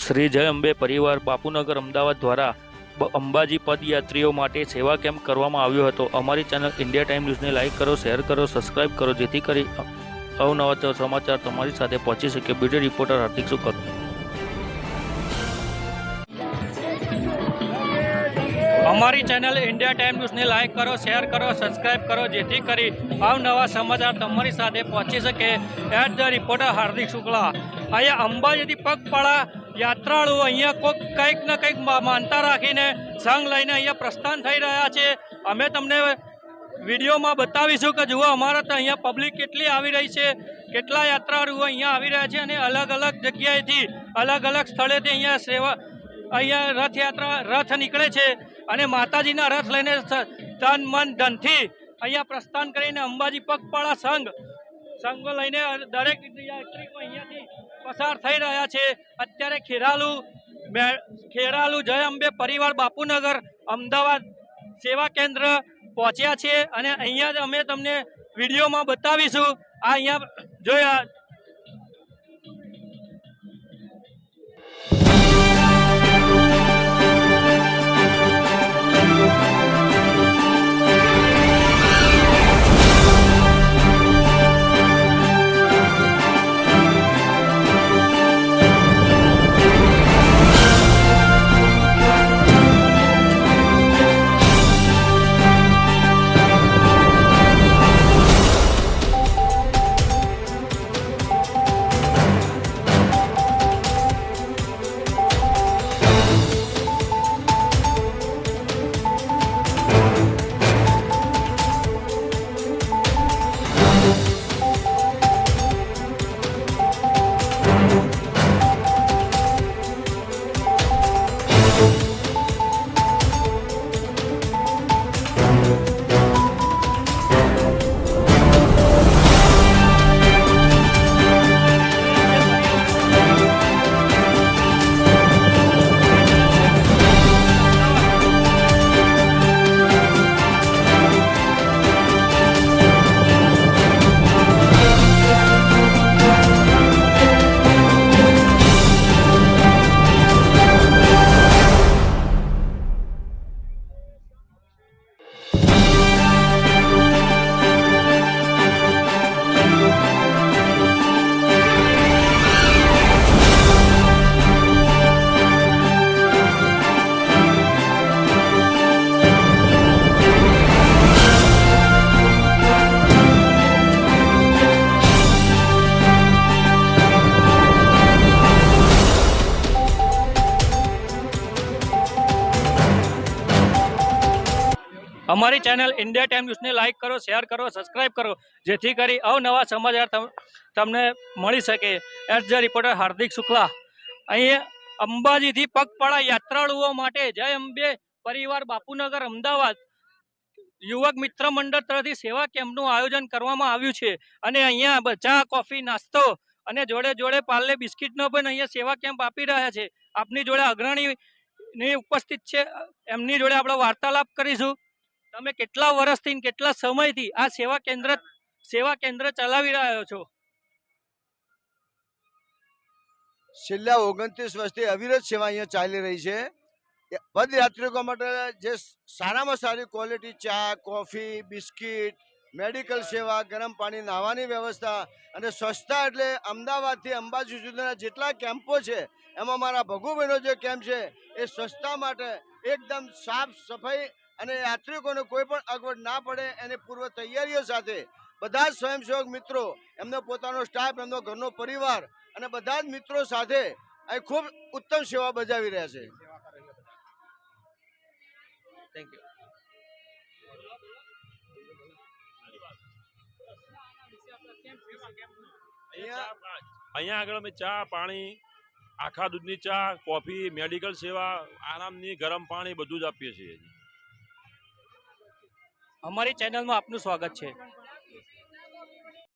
શ્રી જય અંબે પરિવાર બાપુનગર અમદાવાદ દ્વારા અંબાજી પદયાત્રીઓ માટે સેવા કેમ્પ કરવામાં આવ્યો હતો। અમારી ચેનલ ઇન્ડિયા ટાઈમ ન્યૂઝને લાઇક કરો, શેર કરો, સબસ્ક્રાઇબ કરો, જેથી કરી અવનવા સમાચાર તમારી સાથે પહોંચી શકે। બ્યુરો રિપોર્ટર હાર્દિક શુક્લ। અમારી ચેનલ ઇન્ડિયા ટાઈમ ન્યૂઝને લાઇક કરો, શેર કરો, સબસ્ક્રાઇબ કરો, જેથી કરી અવનવા સમાચાર તમારી સાથે પહોંચી શકે। એટ ધ રિપોર્ટર હાર્દિક શુક્લ। અહીંયા અંબાજીથી પગપાળા યાત્રાળુઓ અહીંયા કંઈક ને કંઈક માનતા રાખીને સંઘ લઈને અહીંયા પ્રસ્થાન થઈ રહ્યા છે। અમે તમને વિડીયોમાં બતાવીશું કે જુઓ અમારા તો અહીંયા પબ્લિક કેટલી આવી રહી છે, કેટલા યાત્રાળુઓ અહીંયા આવી રહ્યા છે અને અલગ અલગ જગ્યાએથી અલગ અલગ સ્થળેથી અહીંયા રથયાત્રા રથ નીકળે છે અને માતાજીના રથ લઈને તન મન ધનથી અહીંયા પ્રસ્થાન કરીને અંબાજી પગપાળા સંઘ લઈને દરેક યાત્રિકો અહીંયાથી પસાર થઈ રહ્યા છે। અત્યારે ખેરાલુ જય અંબે પરિવાર બાપુનગર અમદાવાદ સેવા કેન્દ્ર પહોંચ્યા છે અને અહીંયા જ અમે તમને વિડીયોમાં બતાવીશું। આ અહીંયા જોયા અમારી ચેનલ ઇન્ડિયા ટાઈમ ન્યૂઝને લાઇક કરો, શેર કરો, સબસ્ક્રાઇબ કરો, જેથી કરી અવનવા સમાચાર તમને મળી શકે। એટ ધ રિપોર્ટર હાર્દિક શુક્લ। અહીં અંબાજીથી પગપાળા યાત્રાળુઓ માટે જય અંબે પરિવાર બાપુનગર અમદાવાદ યુવક મિત્ર મંડળ તરફથી સેવા કેમ્પનું આયોજન કરવામાં આવ્યું છે અને અહીંયા ચા, કોફી, નાસ્તો અને જોડે જોડે પાર્લે બિસ્કિટનો પણ અહીંયા સેવા કેમ્પ આપી રહ્યા છે। આપની જોડે અગ્રણીની ઉપસ્થિત છે, એમની જોડે આપણે વાર્તાલાપ કરીશું। તમે કેટલા વર્ષથી કેટલા સમયથી આ સેવા કેન્દ્ર ચલાવી રહ્યો છો? છેલ્લા 29 વર્ષથી અવિરત સેવા અહીંયા ચાલી રહી છે। પદયાત્રિકો માટે જે સારામાં સારી ક્વોલિટી ચા, કોફી, બિસ્કિટ, મેડિકલ સેવા, ગરમ પાણી, નાહવાની વ્યવસ્થા અને સ્વચ્છતા, એટલે અમદાવાદથી અંબાજી સુધીના જેટલા કેમ્પો છે એમાં મારા ભગુભાઈનો જે કેમ્પ છે એ સ્વચ્છતા માટે એકદમ સાફ સફાઈ અને યાત્રિકોને કોઈ પણ અગવડ ના પડે એની પૂર્વ તૈયારીઓ સાથે બધા જ સ્વયંસેવક મિત્રો, એમનો પોતાનો સ્ટાફ, એમનો ઘરનો પરિવાર અને બધા જ મિત્રો સાથે અહીં ખૂબ ઉત્તમ સેવા બજાવી રહ્યા છે। Thank you. અહીંયા આગળ અમે ચા, પાણી, આખા દૂધની ચા, કોફી, મેડિકલ સેવા, આરામની ગરમ પાણી બધું જ આપીએ છીએ। અમારી ચેનલમાં આપનું સ્વાગત છે।